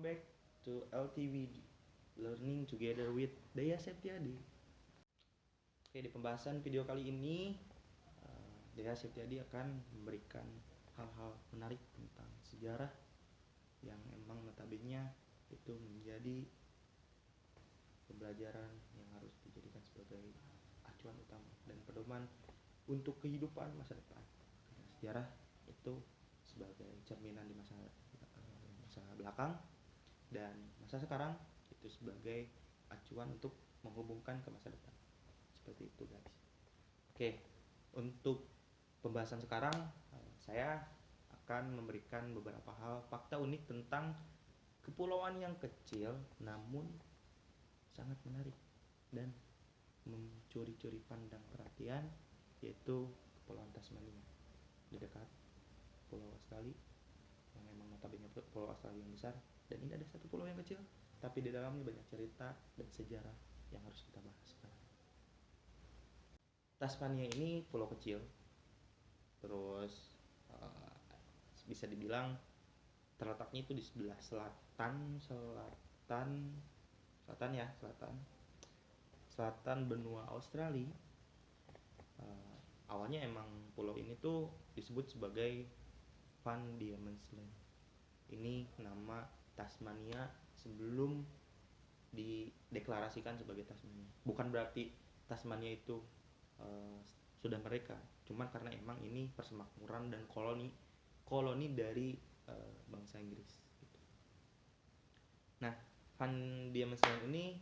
back to LTV Learning Together with Daya Septiadi. Oke, di pembahasan video kali ini Daya Septiadi akan memberikan hal-hal menarik tentang sejarah yang emang notabene itu menjadi pembelajaran yang harus dijadikan sebagai acuan utama dan pedoman untuk kehidupan masa depan. Karena sejarah itu sebagai cerminan di masa belakang dan masa sekarang itu sebagai acuan untuk menghubungkan ke masa depan. Seperti itu, guys. Oke, untuk pembahasan sekarang saya akan memberikan beberapa hal fakta unik tentang kepulauan yang kecil namun sangat menarik dan mencuri-curi pandang perhatian, yaitu Kepulauan Tasmania di dekat Pulau Australia, yang memang notabene Pulau Australia yang besar, dan ini ada satu pulau yang kecil tapi di dalamnya banyak cerita dan sejarah yang harus kita bahas sekarang. Tasmania ini pulau kecil, terus bisa dibilang terletaknya itu di sebelah selatan benua Australia. Awalnya emang pulau ini tuh disebut sebagai Van Diemen's Land. Ini nama Tasmania sebelum dideklarasikan sebagai Tasmania. Bukan berarti Tasmania itu sudah mereka, cuman karena emang ini persemakmuran dan koloni dari bangsa Inggris gitu. Nah, Van Diemen's Land ini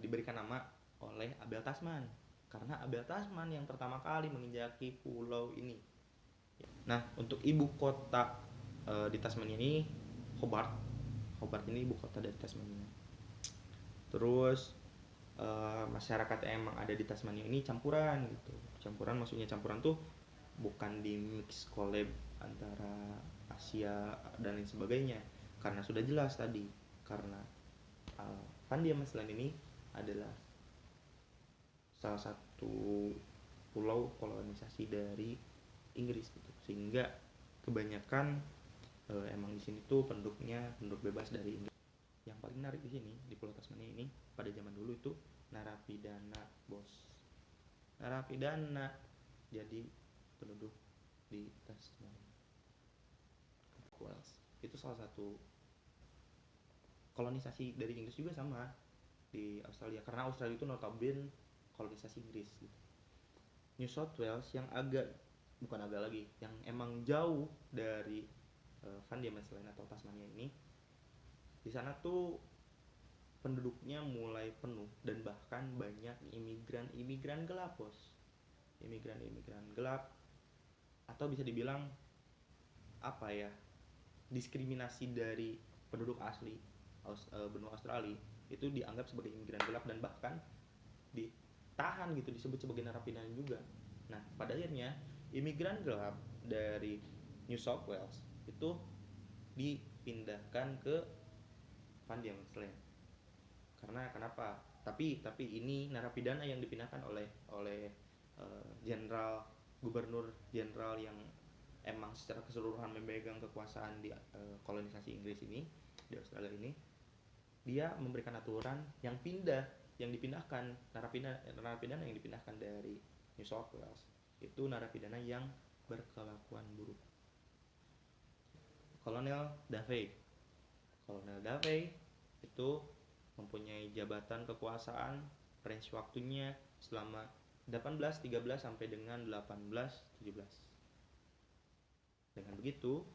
diberikan nama oleh Abel Tasman karena Abel Tasman yang pertama kali menginjaki pulau ini. Nah, untuk ibu kota di Tasmania ini Hobart ini ibu kota dari Tasmania. Terus masyarakat yang emang ada di Tasmania ini campuran gitu. Campuran maksudnya campuran tuh bukan di mix collab antara Asia dan lain sebagainya, karena sudah jelas tadi karena Van Diemen's Land ini adalah salah satu pulau kolonisasi dari Inggris gitu, sehingga kebanyakan emang di sini tuh penduduk bebas dari Inggris. Yang paling menarik di sini di Pulau Tasmania ini pada zaman dulu itu narapidana, bos. Narapidana jadi penduduk di Tasmania. Itu salah satu kolonisasi dari Inggris juga sama di Australia, karena Australia itu notabene kolonisasi Inggris gitu. New South Wales yang yang emang jauh dari Van Diemen's Land atau Tasmania ini, di sana tuh penduduknya mulai penuh dan bahkan banyak imigran gelap, bos. Imigran gelap, atau bisa dibilang apa ya, diskriminasi dari penduduk asli benua Australia itu dianggap sebagai imigran gelap dan bahkan ditahan gitu, disebut sebagai narapidana juga. Nah, pada akhirnya imigran gelap dari New South Wales itu dipindahkan ke Van Diemen's Land. Karena kenapa? Tapi ini narapidana yang dipindahkan oleh gubernur jenderal yang emang secara keseluruhan memegang kekuasaan di kolonisasi Inggris ini, di Australia ini. Dia memberikan aturan yang dipindahkan narapidana yang dipindahkan dari New South Wales itu narapidana yang berkelakuan buruk. Kolonel Davey itu mempunyai jabatan kekuasaan, range waktunya selama 1813 sampai dengan 1817. Dengan begitu,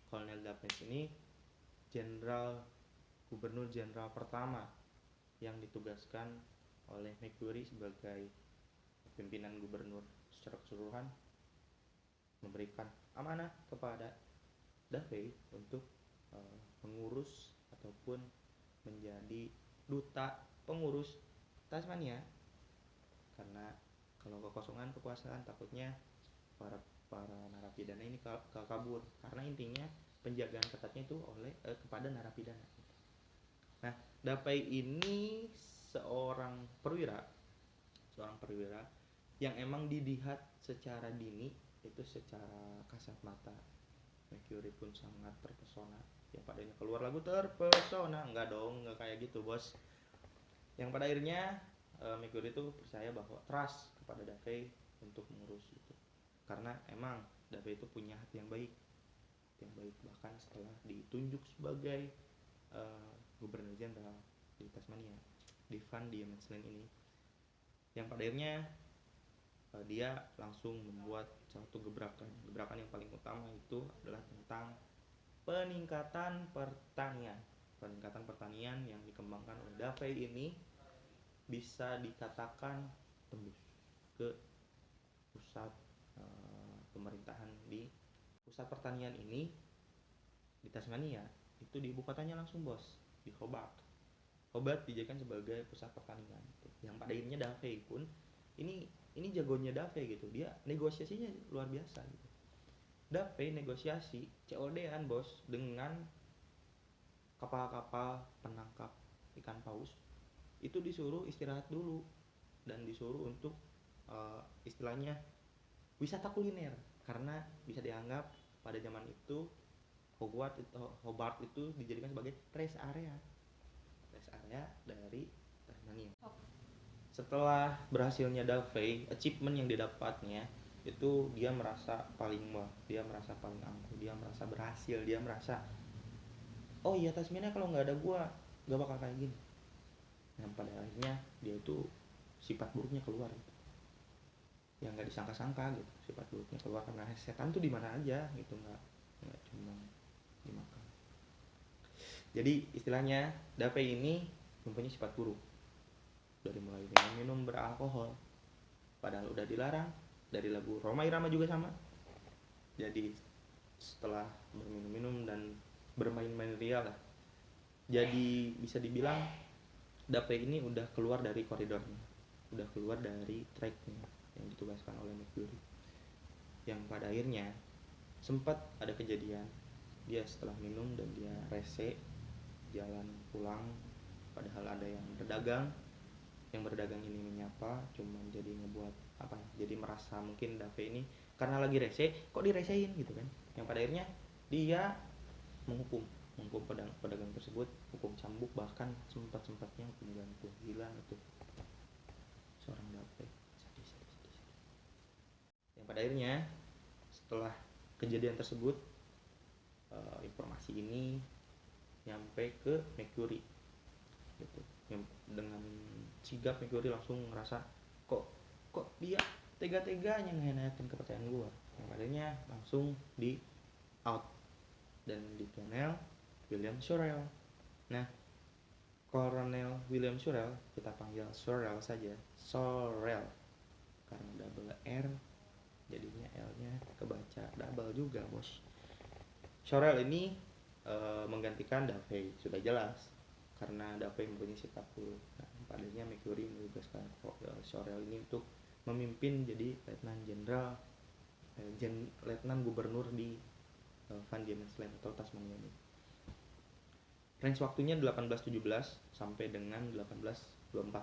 Kolonel Davey ini gubernur jenderal pertama yang ditugaskan oleh Macquarie sebagai pimpinan gubernur secara keseluruhan, memberikan amanah kepada Davey untuk mengurus ataupun menjadi duta pengurus Tasmania, karena kalau kekosongan kekuasaan takutnya para narapidana ini kabur, karena intinya penjagaan ketatnya itu kepada narapidana. Nah, Davey ini seorang perwira yang emang dilihat secara dini itu secara kasat mata. Macquarie pun sangat terpesona Yang pada akhirnya keluar lagu Terpesona. Enggak dong, enggak kayak gitu bos. Yang pada akhirnya Mercury itu percaya bahwa trust kepada Dave untuk mengurus itu, karena emang Dave itu punya hati yang baik, bahkan setelah ditunjuk sebagai gubernur jenderal di Tasmania, di Van Diemen's Land ini, yang pada akhirnya dia langsung membuat satu gebrakan yang paling utama itu adalah tentang peningkatan pertanian yang dikembangkan oleh Dave ini bisa dikatakan tembus ke pusat pemerintahan. Di pusat pertanian ini di Tasmania itu di ibu kotanya langsung bos, di Hobart dijadikan sebagai pusat pertanian gitu. Yang pada akhirnya Dave pun ini jagonya Dave gitu, dia negosiasinya luar biasa gitu. Dave negosiasi COD-an bos dengan kapal-kapal penangkap ikan paus, itu disuruh istirahat dulu dan disuruh untuk istilahnya wisata kuliner, karena bisa dianggap pada zaman itu Hobart itu dijadikan sebagai rest area dari Tasmania. Setelah berhasilnya Dave, achievement yang didapatnya itu dia merasa paling angkuh, dia merasa berhasil, dia merasa oh iya Tasmania kalau nggak ada gua nggak bakal kayak gini. Yang pada akhirnya dia itu sifat buruknya keluar gitu. Yang nggak disangka-sangka gitu, sifat buruknya keluar karena setan tuh di mana aja gitu, nggak cuma dimakan. Jadi istilahnya Dave ini mempunyai sifat buruk, dari mulai dengan minum beralkohol padahal udah dilarang, dari lagu Roma Irama juga sama. Jadi setelah berminum-minum dan bermain-main ria lah, jadi bisa dibilang Dave ini udah keluar dari koridornya, udah keluar dari tracknya yang ditugaskan oleh Mercury. Yang pada akhirnya sempat ada kejadian dia setelah minum dan dia rese jalan pulang, padahal ada yang berdagang ini menyapa, cuman jadi ngebuat jadi merasa mungkin Dave ini karena lagi rese kok diresein gitu kan. Yang pada akhirnya dia menghukum pedagang tersebut, hukum cambuk, bahkan sempat-sempatnya hukum gantung. Gila itu seorang Dave, sadis. Yang pada akhirnya setelah kejadian tersebut informasi ini nyampe ke Mercury gitu. Dengan sigap Mercury langsung ngerasa kok dia tega-teganya ngehianatin kepercayaan gua. Yang padanya langsung di out dan dipanel William Sorrell. Nah, Kolonel William Sorrell, kita panggil Sorrell saja, Sorrell, karena double R jadinya L-nya kebaca double juga bos. Sorrell ini menggantikan Dave, sudah jelas karena Dave mempunyai sifat buruk. Nah, padanya Mercury menugaskan Sorrell ini untuk memimpin jadi letnan gubernur di Van Diemen's Land atau Tasmania ini. Range waktunya 1817 sampai dengan 1824.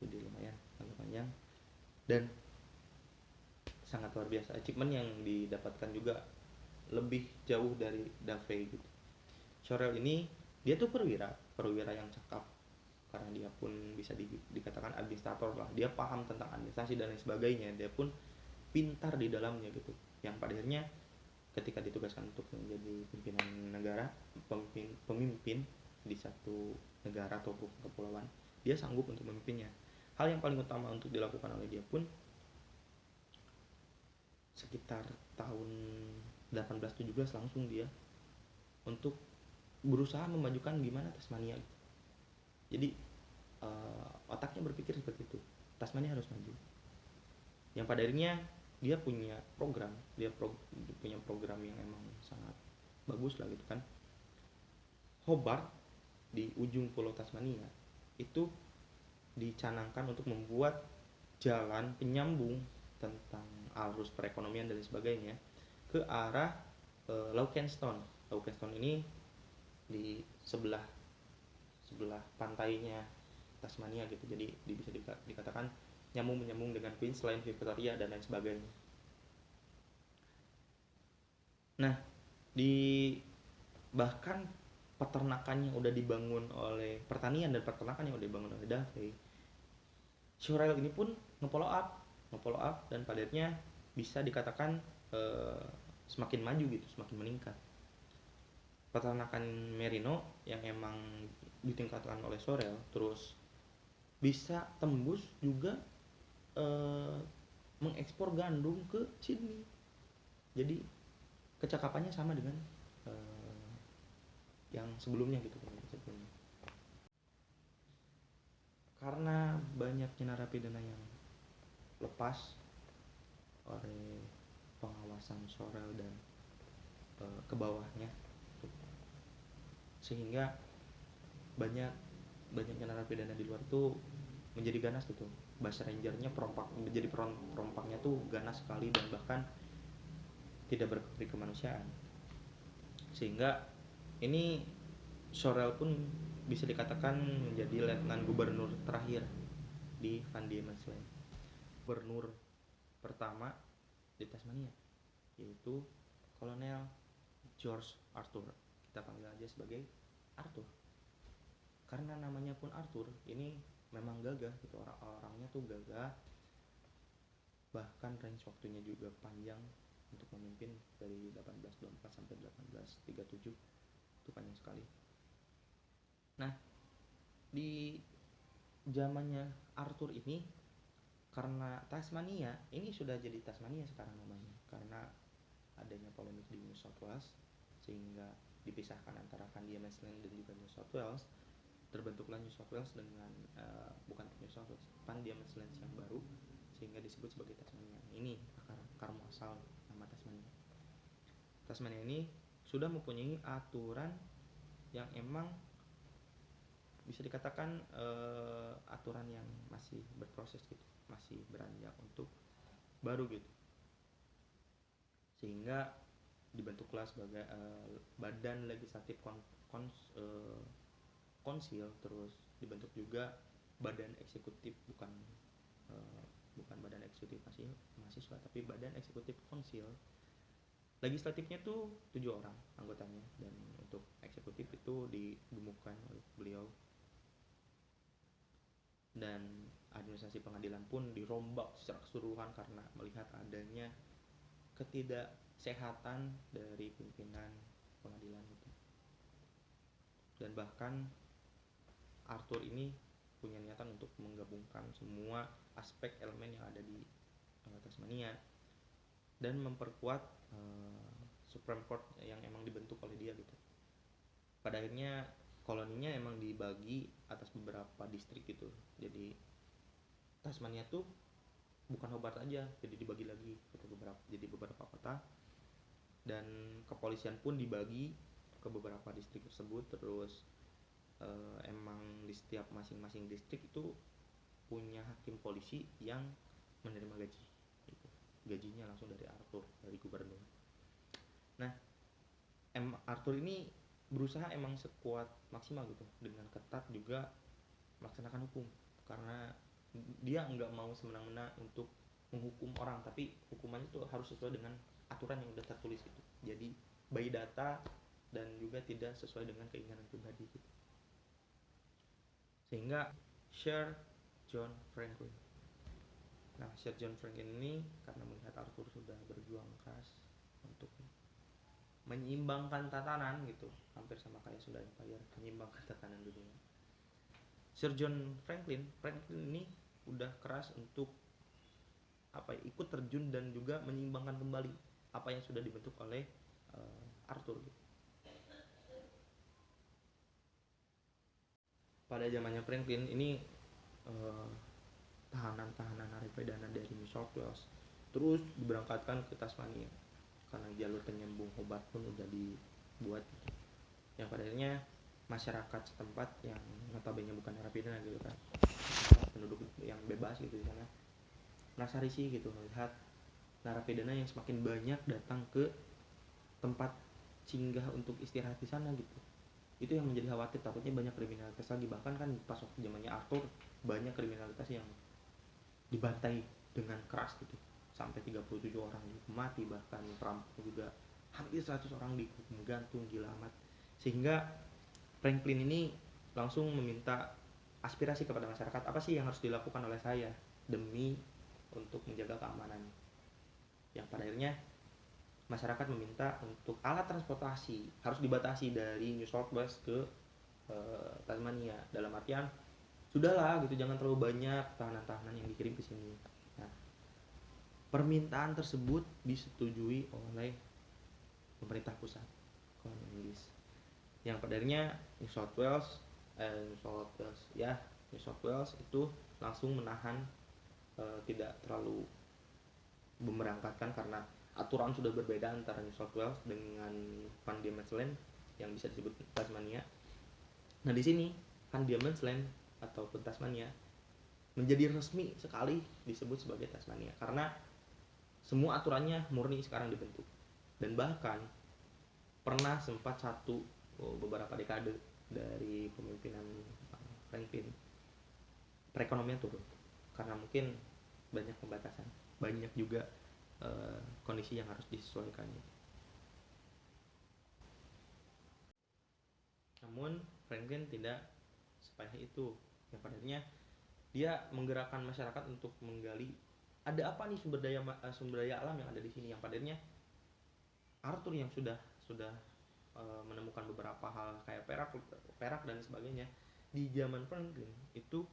Jadi lumayan agak panjang dan sangat luar biasa. Achievement yang didapatkan juga lebih jauh dari Dave gitu. Sorrell ini dia tuh perwira yang cakap, karena dia pun bisa dikatakan administrator lah. Dia paham tentang administrasi dan lain sebagainya. Dia pun pintar di dalamnya gitu. Yang pada akhirnya ketika ditugaskan untuk menjadi pemimpin di satu negara atau kepulauan, dia sanggup untuk memimpinnya. Hal yang paling utama untuk dilakukan oleh dia pun sekitar tahun 1817 langsung dia untuk berusaha memajukan gimana Tasmania. Jadi otaknya berpikir seperti itu, Tasmania harus maju. Yang pada akhirnya dia punya program yang emang sangat bagus lah gitu kan. Hobart di ujung pulau Tasmania itu dicanangkan untuk membuat jalan penyambung tentang arus perekonomian dan sebagainya ke arah Launceston. Launceston ini di sebelah pantainya Tasmania gitu. Jadi bisa dikatakan menyambung dengan Queensland, Victoria dan lain sebagainya. Nah, di bahkan peternakan yang udah dibangun oleh pertanian dan peternakan yang udah dibangun oleh Davey, Shurel ini pun nge-follow up dan pada akhirnya bisa dikatakan eh, semakin maju gitu, semakin meningkat. Peternakan merino yang emang ditingkatkan oleh Shurel terus bisa tembus juga eh, mengekspor gandum ke Sydney. Jadi kecakapannya sama dengan eh, yang sebelumnya gitu sebelumnya. Karena banyaknya narapidana yang lepas oleh pengawasan Shurel dan ke bawahnya, sehingga banyak banyaknya narapidana di luar tuh menjadi ganas gitu. Bahasa Rangernya perompak, menjadi perompaknya tuh ganas sekali dan bahkan tidak berpikir kemanusiaan. Sehingga ini Shurel pun bisa dikatakan menjadi letnan gubernur terakhir di Van Diemen's Land. Gubernur pertama di Tasmania yaitu Kolonel George Arthur. Kita panggil aja sebagai Arthur. Karena namanya pun Arthur, ini memang gagah gitu, orang-orangnya tuh gagah, bahkan range waktunya juga panjang untuk memimpin dari 1824 sampai 1837, itu panjang sekali. Nah, di zamannya Arthur ini, karena Tasmania ini sudah jadi Tasmania sekarang namanya, karena adanya polemik di New South Wales sehingga dipisahkan antara Van Diemen's Land dan juga New South Wales. Terbentuklah New South Wales dengan bukan New South Wales, Van Diemen's Land yang baru, sehingga disebut sebagai Tasmania. Ini akar muasal nama Tasmania. Tasmania ini sudah mempunyai aturan yang emang bisa dikatakan aturan yang masih berproses gitu, masih beranjak untuk baru gitu, sehingga dibentuklah sebagai badan legislatif konsil, terus dibentuk juga badan eksekutif, bukan badan eksekutif mahasiswa tapi badan eksekutif konsil. Legislatifnya tuh 7 orang anggotanya dan untuk eksekutif itu digemukkan oleh beliau. Dan administrasi pengadilan pun dirombak secara keseluruhan karena melihat adanya ketidaksehatan dari pimpinan pengadilan itu. Dan bahkan Arthur ini punya niatan untuk menggabungkan semua aspek elemen yang ada di Tasmania dan memperkuat Supreme Court yang emang dibentuk oleh dia gitu. Pada akhirnya koloninya emang dibagi atas beberapa distrik gitu. Jadi Tasmania tuh bukan Hobart aja, jadi dibagi lagi ke beberapa kota, dan kepolisian pun dibagi ke beberapa distrik tersebut. Terus emang di setiap masing-masing distrik itu punya hakim polisi yang menerima gaji gitu. Gajinya langsung dari Arthur, dari gubernur. Nah, Arthur ini berusaha emang sekuat maksimal gitu, dengan ketat juga melaksanakan hukum, karena dia nggak mau semena-mena untuk menghukum orang, tapi hukumannya tuh harus sesuai dengan aturan yang udah tertulis gitu. Jadi by data dan juga tidak sesuai dengan keinginan pribadi gitu. Sehingga Sir John Franklin. Nah, Sir John Franklin ini karena melihat Arthur sudah berjuang keras untuk menyeimbangkan tatanan gitu, hampir sama kayak Sunda Empire, menyeimbangkan tatanan dunia. Sir John Franklin ini udah keras untuk ikut terjun dan juga menyeimbangkan kembali apa yang sudah dibentuk oleh Arthur gitu. Pada zamannya Franklin ini tahanan narapidana dari New South Wales terus diberangkatkan ke Tasmania karena jalur penyambung Hobart pun udah dibuat gitu. Yang pada akhirnya masyarakat setempat yang notabene bukan narapidana gitu kan, penduduk yang bebas gitu di sana, merasa risih gitu melihat narapidana yang semakin banyak datang ke tempat singgah untuk istirahat di sana gitu. Itu yang menjadi khawatir, takutnya banyak kriminalitas lagi. Bahkan kan pas waktu zamannya Arthur banyak kriminalitas yang dibantai dengan keras gitu, sampai 37 orang mati, bahkan perampok juga hampir 100 orang dihukum gantung, gila amat. Sehingga Franklin ini langsung meminta aspirasi kepada masyarakat, apa sih yang harus dilakukan oleh saya demi untuk menjaga keamanan. Yang pada akhirnya masyarakat meminta untuk alat transportasi harus dibatasi dari New South Wales ke Tasmania, dalam artian sudahlah gitu, jangan terlalu banyak tahanan-tahanan yang dikirim ke sini. Nah, permintaan tersebut disetujui oleh pemerintah pusat koloni Inggris, yang pada akhirnya New South Wales itu langsung menahan, tidak terlalu memberangkatkan karena aturan sudah berbeda antara New South Wales dengan Van Diemen's Land yang bisa disebut Tasmania. Nah, di sini Van Diemen's Land ataupun Tasmania menjadi resmi sekali disebut sebagai Tasmania karena semua aturannya murni sekarang dibentuk. Dan bahkan pernah sempat beberapa dekade dari kepemimpinan Franklin, perekonomian turun karena mungkin banyak pembatasan, banyak juga kondisi yang harus disesuaikan. Namun Franklin tidak sepayah itu. Yang padanya dia menggerakkan masyarakat untuk menggali ada apa nih sumber daya alam yang ada di sini. Yang padanya Arthur yang sudah menemukan beberapa hal kayak perak dan sebagainya. Di zaman Franklin itu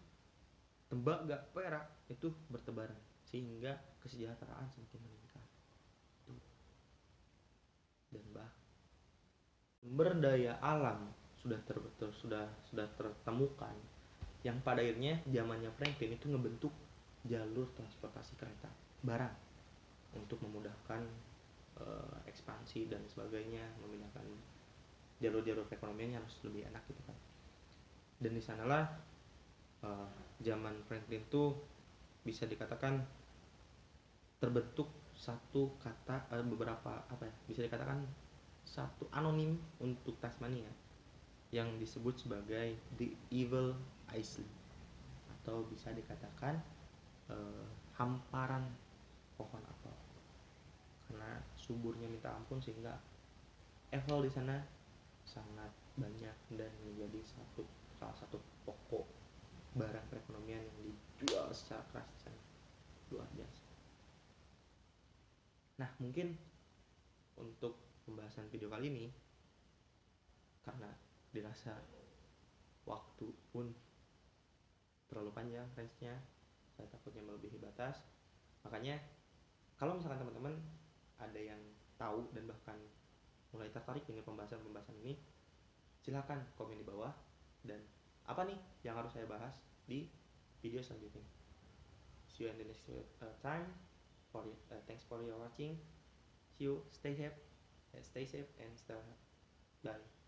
tembaga, perak itu bertebaran sehingga kesejahteraan semakin meningkat. Dan sumber daya alam sudah tertemukan, yang pada akhirnya zamannya Franklin itu ngebentuk jalur transportasi kereta barang untuk memudahkan ekspansi dan sebagainya, memindahkan jalur-jalur perekonomiannya harus lebih enak gitu kan. Dan di sanalah zaman Franklin tuh bisa dikatakan terbentuk satu kata bisa dikatakan satu anonim untuk Tasmania yang disebut sebagai The Evil Island, atau bisa dikatakan hamparan pohon apel karena suburnya minta ampun sehingga apel di sana sangat banyak dan menjadi salah satu pokok barang perekonomian yang dijual secara keras di sana, luar biasa. Nah, mungkin untuk pembahasan video kali ini karena dirasa waktu pun terlalu panjang range-nya, saya takutnya melebihi batas. Makanya kalau misalkan teman-teman ada yang tahu dan bahkan mulai tertarik dengan pembahasan ini, silakan komen di bawah dan apa nih yang harus saya bahas di video selanjutnya. See you in the next time. Thanks for your watching. See you. Stay safe and stay healthy. Bye.